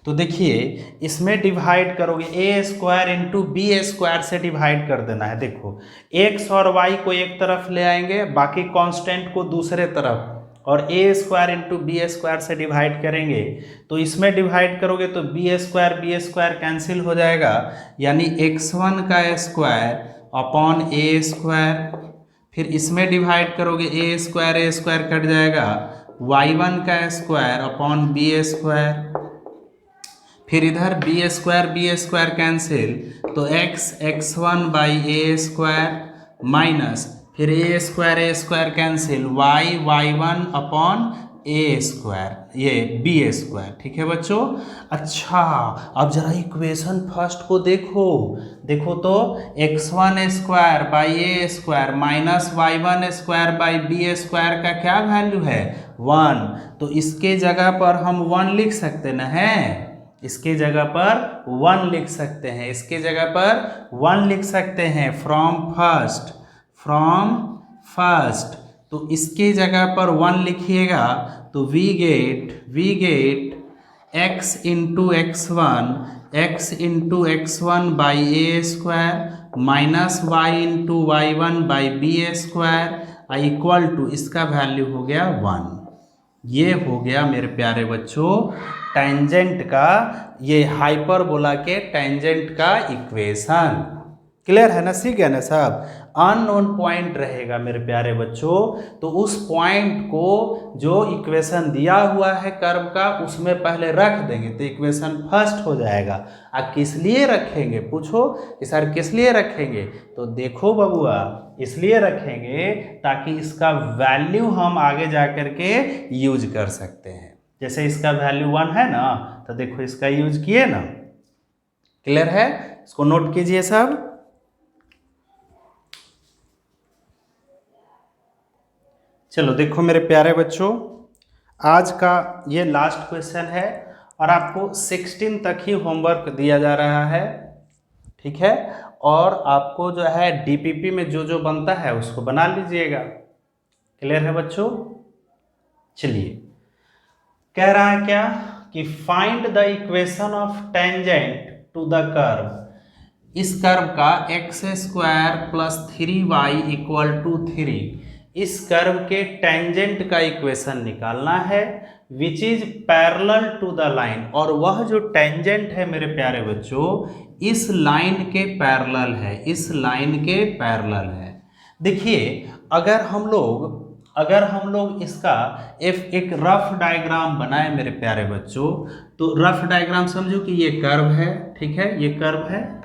तो देखिए इसमें डिवाइड करोगे, a² इंटू b² से डिवाइड कर देना है। देखो x और y को एक तरफ ले आएंगे, बाकी कांस्टेंट को दूसरे तरफ, और a² इंटू b² से डिवाइड करेंगे, तो इसमें डिवाइड करोगे तो b² कैंसिल हो जाएगा, यानी x1 का स्क्वायर अपॉन a², फिर इसमें डिवाइड करोगे a² कट जाएगा, y1 का स्क्वायर अपॉन b², फिर इधर b² कैंसिल, तो x1/a² माइनस, फिर a² cancel, y1 upon a², ये b²। ठीक है बच्चों। अच्छा अब जरा इक्वेशन फर्स्ट को देखो, देखो तो x1² माइनस y1² का क्या वैल्यू है, 1, तो इसके जगह पर हम 1 लिख सकते ना हैं, इसके जगह पर 1 लिख सकते हैं, इसके जगह पर 1 लिख सकते हैं, फ्रॉम फर्स्ट, तो इसके जगह पर 1 लिखिएगा तो we get x into x1 by A square minus y into y1 by B square equal to इसका वैल्यू हो गया 1। ये हो गया मेरे प्यारे बच्चों टेंजेंट का, ये हाइपरबोला के टेंजेंट का इक्वेशन। क्लियर है ना, सीख गया ना सब। अननोन पॉइंट रहेगा मेरे प्यारे बच्चों, तो उस पॉइंट को जो इक्वेशन दिया हुआ है कर्व का उसमें पहले रख देंगे तो इक्वेशन फर्स्ट हो जाएगा। किस लिए रखेंगे, पूछो कि सर किस लिए रखेंगे, तो देखो बबुआ इसलिए रखेंगे ताकि इसका वैल्यू हम आगे जा कर के यूज कर सकते हैं। जैसे इसका वैल्यू 1 है ना, तो देखो इसका यूज किए ना। क्लियर है, इसको नोट कीजिए सब। चलो देखो मेरे प्यारे बच्चों, आज का ये लास्ट क्वेश्चन है और आपको 16 तक ही होमवर्क दिया जा रहा है, ठीक है। और आपको जो है डीपीपी में जो जो बनता है उसको बना लीजिएगा। क्लियर है बच्चों। चलिए कह रहा है क्या कि find the equation of tangent to the curve. इस कर्व का x square plus 3y equal to 3, इस कर्व के टेंजेंट का इक्वेशन निकालना है which is parallel to the line. और वह जो टेंजेंट है मेरे प्यारे बच्चों इस लाइन के पैरेलल है, इस लाइन के पैरेलल है। देखिए अगर हम लोग इसका एक रफ डायग्राम बनाए मेरे प्यारे बच्चों, तो रफ डायग्राम समझो कि ये कर्व है, ठीक है, ये कर्व है,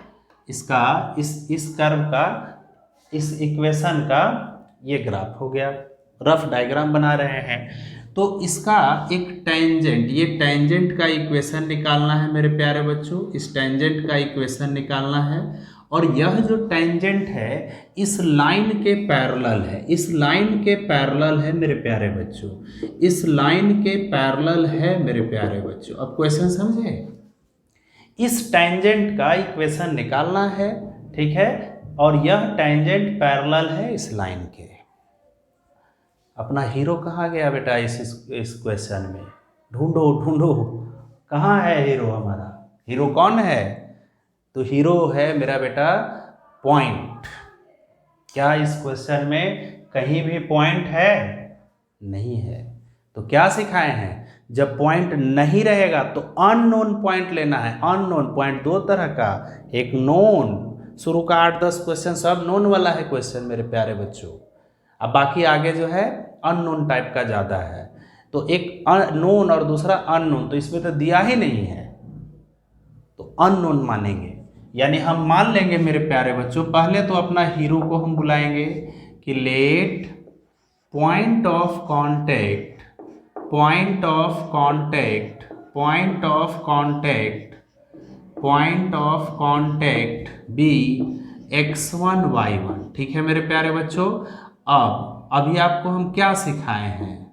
इसका इस कर्व का इस इक्वेशन का ये ग्राफ हो गया। रफ डायग्राम बना रहे हैं तो इसका एक टेंजेंट, ये टेंजेंट का इक्वेशन निकालना है मेरे प्यारे बच्चों, इस टेंजेंट का इक्वेशन निकालना है। और यह जो टेंजेंट है इस लाइन के पैरेलल है, इस लाइन के पैरेलल है मेरे प्यारे बच्चों, इस लाइन के पैरेलल है मेरे प्यारे बच्चों। अब क्वेश्चन समझे, इस टेंजेंट का इक्वेशन निकालना है, ठीक है, और यह टेंजेंट पैरेलल है इस लाइन के। अपना हीरो कहाँ गया बेटा इस क्वेश्चन में, ढूंढो ढूंढो, कहाँ है हीरो हमारा, हीरो कौन है, तो हीरो है मेरा बेटा पॉइंट। क्या इस क्वेश्चन में कहीं भी पॉइंट है, नहीं है। तो क्या सिखाए हैं, जब पॉइंट नहीं रहेगा तो अननोन पॉइंट लेना है। अननोन पॉइंट दो तरह का, एक नोन, शुरू का 8-10 क्वेश्चन सब नोन वाला है क्वेश्चन मेरे प्यारे बच्चों, अब बाकी आगे जो है अननोन टाइप का ज़्यादा है। तो एक नोन और दूसरा अननोन, तो इसमें तो दिया ही नहीं है तो अननोन मानेंगे। यानी हम मान लेंगे मेरे प्यारे बच्चों, पहले तो अपना हीरो को हम बुलाएंगे कि let point of contact, point of contact, point of contact, point of contact be x1 y1, ठीक है मेरे प्यारे बच्चों। अभी आपको हम क्या सिखाए हैं,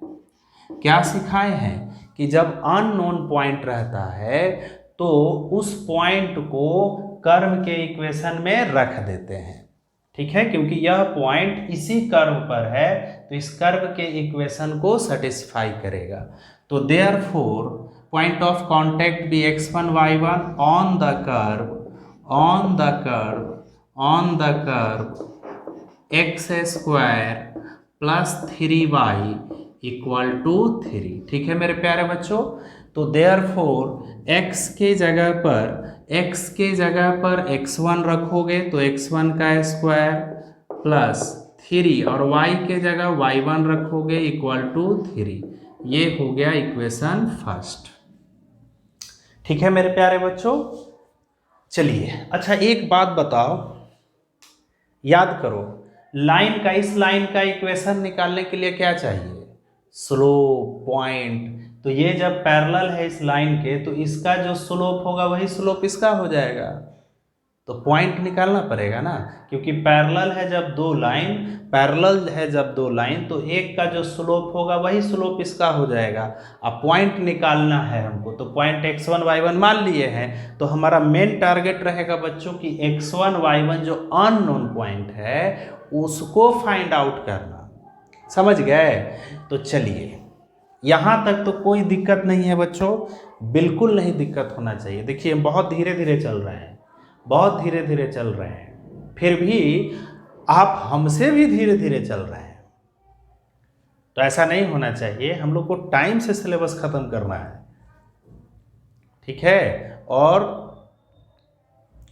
क्या सिखाए हैं कि जब अननोन पॉइंट रहता है तो उस पॉइंट को कर्व के इक्वेशन में रख देते हैं, ठीक है, क्योंकि यह पॉइंट इसी कर्व पर है तो इस कर्व के इक्वेशन को सेटिस्फाई करेगा। तो therefore point of contact be x1 y1 on the curve, on the curve, on the curve x square plus 3y equal to 3, ठीक है मेरे प्यारे बच्चों। तो देयरफॉर x के जगह पर x1 रखोगे तो x1 का स्क्वायर प्लस 3 और y के जगह y1 रखोगे इक्वल टू 3, ये हो गया इक्वेशन फर्स्ट, ठीक है मेरे प्यारे बच्चों। चलिए अच्छा एक बात बताओ, याद करो लाइन का, इस लाइन का इक्वेशन निकालने के लिए क्या चाहिए, स्लोप, पॉइंट। तो ये जब पैरेलल है इस लाइन के तो इसका जो स्लोप होगा वही स्लोप इसका हो जाएगा, तो पॉइंट निकालना पड़ेगा ना, क्योंकि पैरेलल है जब दो लाइन, पैरेलल है जब दो लाइन तो एक का जो स्लोप होगा वही स्लोप इसका हो जाएगा। अब पॉइंट निकालना है हमको, तो पॉइंट x1 y1 मान लिए हैं, तो हमारा मेन टारगेट रहेगा बच्चों की x1 y1 जो अननोन पॉइंट है उसको फाइंड आउट करना, समझ गए। तो चलिए यहाँ तक तो कोई दिक्कत नहीं है बच्चों, बिल्कुल नहीं दिक्कत होना चाहिए। देखिए हम बहुत धीरे धीरे चल रहे हैं, बहुत धीरे धीरे चल रहे हैं, फिर भी आप हमसे भी धीरे धीरे चल रहे हैं। तो ऐसा नहीं होना चाहिए, हम लोग को टाइम से सिलेबस खत्म करना है, ठीक है, और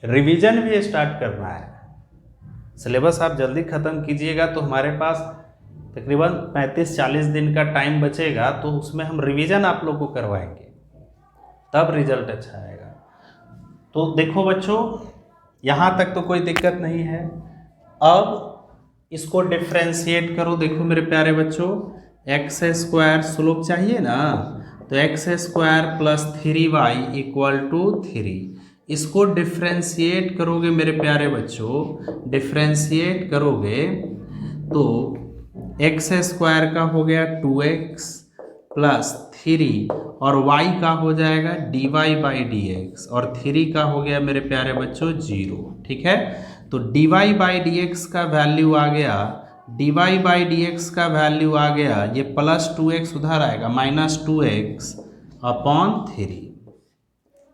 रिवीजन भी स्टार्ट करना है। सिलेबस आप जल्दी ख़त्म कीजिएगा तो हमारे पास तकरीबन 35-40 दिन का टाइम बचेगा, तो उसमें हम रिवीजन आप लोग को करवाएंगे, तब रिजल्ट अच्छा आएगा। तो देखो बच्चों, यहाँ तक तो कोई दिक्कत नहीं है। अब इसको डिफ्रेंशिएट करो। देखो मेरे प्यारे बच्चों, एक्स स्क्वायर स्लोप चाहिए ना, तो x square plus 3y equal to 3। इसको डिफ्रेंशिएट करोगे मेरे प्यारे बच्चों, डिफ्रेंशिएट करोगे तो एक्स स्क्वायर का हो गया 2x प्लस 3 और y का हो जाएगा dy बाई डी एक्स और 3 का हो गया मेरे प्यारे बच्चों 0। ठीक है, तो dy बाई डी एक्स का वैल्यू आ गया, dy बाई डी एक्स का वैल्यू आ गया, ये प्लस 2x उधर आएगा माइनस 2x अपॉन 3।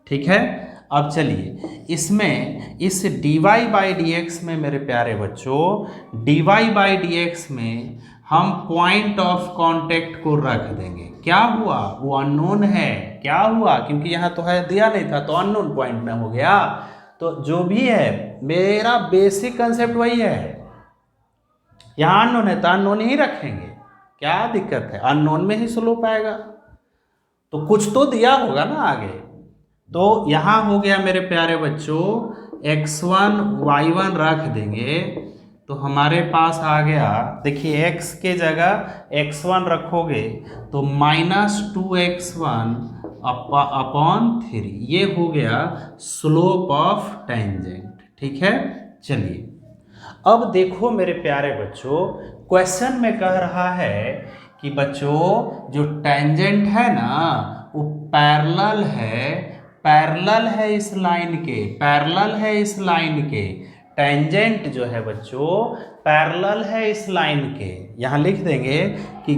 ठीक है, अब चलिए इसमें इस dy बाई डी एक्स में मेरे प्यारे बच्चों, dy बाई डी एक्स में हम पॉइंट ऑफ कांटेक्ट को रख देंगे। क्या हुआ, वो अननोन है, क्या हुआ, क्योंकि यहाँ तो है दिया नहीं था तो अननोन पॉइंट में हो गया। तो जो भी है मेरा बेसिक कंसेप्ट वही है, यहाँ अननोन है तो अननोन ही रखेंगे, क्या दिक्कत है, अननोन में ही स्लोप आएगा, तो कुछ तो दिया होगा ना आगे। तो यहाँ हो गया मेरे प्यारे बच्चों x1 y1 रख देंगे तो हमारे पास आ गया, देखिए x के जगह x1 रखोगे तो माइनस 2x1 अपॉन 3, ये हो गया स्लोप ऑफ टेंजेंट। ठीक है, चलिए अब देखो मेरे प्यारे बच्चों, क्वेश्चन में कह रहा है कि बच्चों जो टेंजेंट है ना वो पैरेलल है, पैरेलल है इस लाइन के, पैरेलल है इस लाइन के, टेंजेंट जो है बच्चों पैरेलल है इस लाइन के। यहाँ लिख देंगे कि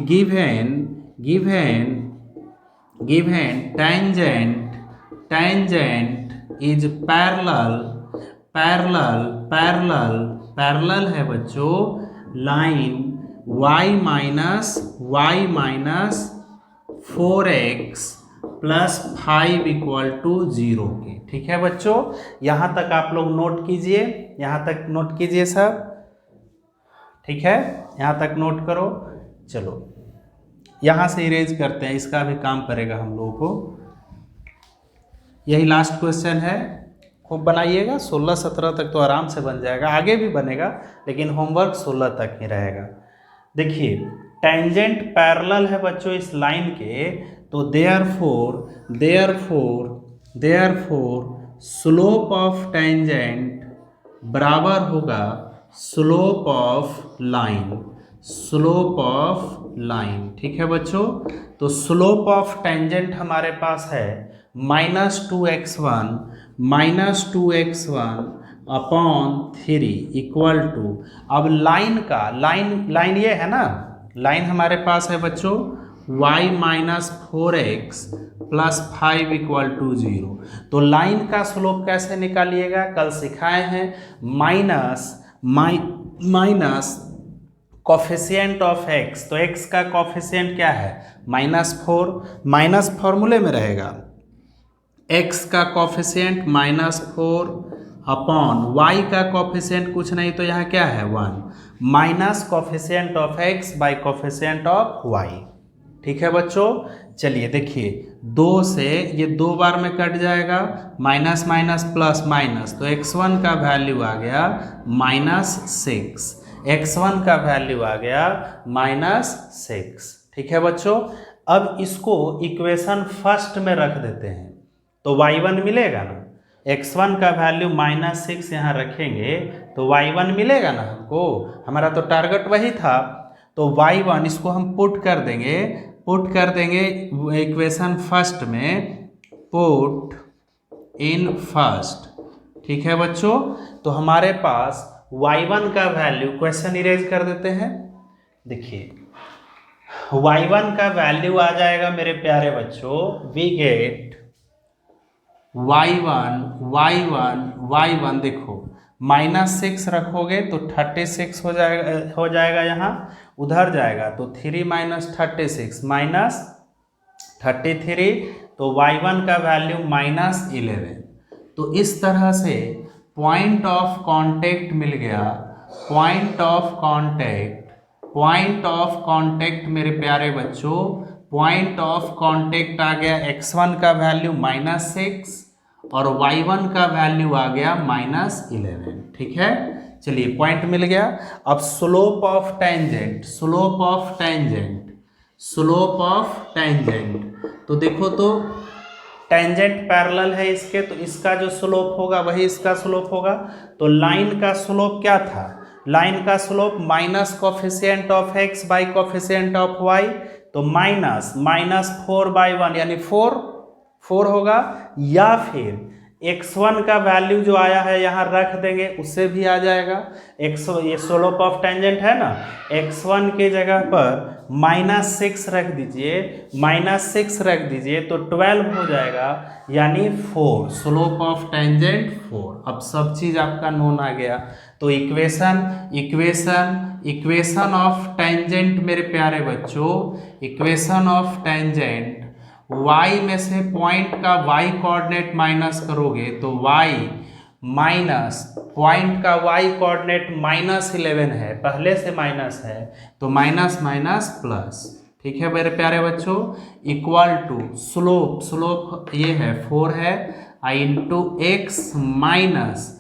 टेंजेंट इज पैरेलल है बच्चों line y minus 4x plus 5 equal to 0 के। ठीक है बच्चों, यहाँ तक आप लोग नोट कीजिए, यहाँ तक नोट कीजिए सब। ठीक है, यहाँ तक नोट करो। चलो यहाँ से इरेज करते हैं, इसका भी काम करेगा हम लोगों को। यही लास्ट क्वेश्चन है, खूब बनाइएगा, 16-17 तक तो आराम से बन जाएगा, आगे भी बनेगा लेकिन होमवर्क 16 तक ही रहेगा। देखिए टेंजेंट पैरेलल है बच्चों इस लाइन के, तो देयरफॉर स्लोप ऑफ टेंजेंट बराबर होगा स्लोप ऑफ लाइन। ठीक है बच्चों, तो स्लोप ऑफ टेंजेंट हमारे पास है minus 2x1 upon 3 equal to, अब लाइन का लाइन ये है ना, लाइन हमारे पास है बच्चों y minus 4x plus 5 equal to 0। तो लाइन का स्लोप कैसे निकालिएगा, कल सिखाए हैं, माइनस कोफिशिएंट ऑफ x, तो x का कोफिशिएंट क्या है -4, माइनस फॉर्मूले में रहेगा x का कोफिशिएंट -4 अपॉन y का कोफिशिएंट कुछ नहीं तो यहाँ क्या है 1, minus coefficient of x by coefficient of y। ठीक है बच्चों, चलिए देखिए 2 से ये 2 बार में कट जाएगा, माइनस माइनस प्लस माइनस, तो x1 का वैल्यू आ गया -6, x1 का वैल्यू आ गया -6। ठीक है बच्चों, अब इसको इक्वेशन फर्स्ट में रख देते हैं तो y1 मिलेगा ना, x1 का वैल्यू -6 यहाँ रखेंगे तो y1 मिलेगा ना हमको, हमारा तो टारगेट वही था। तो y1 इसको हम पुट कर देंगे इक्वेशन फर्स्ट में, पुट इन फर्स्ट। ठीक है बच्चों, तो हमारे पास y1 का वैल्यू, क्वेश्चन इरेज कर देते हैं, देखिए y1 का वैल्यू आ जाएगा मेरे प्यारे बच्चों, वी गेट y1 देखो -6 रखोगे तो 36 हो जाएगा यहाँ, उधर जाएगा तो 3 - 36 -33, तो y1 का वैल्यू -11। तो इस तरह से पॉइंट ऑफ कांटेक्ट मिल गया। पॉइंट ऑफ कांटेक्ट मेरे प्यारे बच्चों, पॉइंट ऑफ कांटेक्ट आ गया x1 का वैल्यू -6 और y1 का वैल्यू आ गया -11। ठीक है, चलिए पॉइंट मिल गया। अब स्लोप ऑफ टेंजेंट, तो देखो तो टेंजेंट पैरेलल है इसके, तो इसका जो स्लोप होगा वही इसका स्लोप होगा। तो लाइन का स्लोप क्या था? लाइन का slope minus coefficient of x by coefficient of y, तो -4/1 यानी 4 होगा, या फिर x1 का वैल्यू जो आया है यहाँ रख देंगे, उससे भी आ जाएगा। ये स्लोप ऑफ टेंजेंट है ना, x1 के जगह पर -6 रख दीजिए तो 12 हो जाएगा, यानी 4, स्लोप ऑफ टेंजेंट 4। अब सब चीज आपका नोन आ गया। तो इक्वेशन ऑफ टेंजेंट मेरे प्यारे बच्चों, इक्वेशन ऑफ टेंजेंट, y में से पॉइंट का y कोऑर्डिनेट माइनस करोगे तो y माइनस पॉइंट का y कोऑर्डिनेट -11 है, पहले से माइनस है, तो माइनस प्लस। ठीक है मेरे प्यारे बच्चों, इक्वल टू स्लोप ये है 4 है, इंटू x माइनस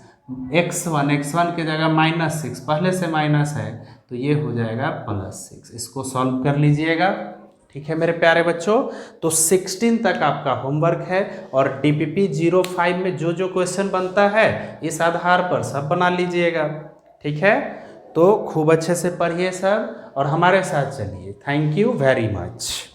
x1 की जगह -6, पहले से माइनस है, तो ये हो जाएगा +6। इसको सॉल्व कर लीजिएगा। ठीक है मेरे प्यारे बच्चों, तो 16 तक आपका होमवर्क है, और DPP 05 में जो जो क्वेश्चन बनता है इस आधार पर सब बना लीजिएगा। ठीक है, तो खूब अच्छे से पढ़िए सर, और हमारे साथ चलिए। Thank you very much.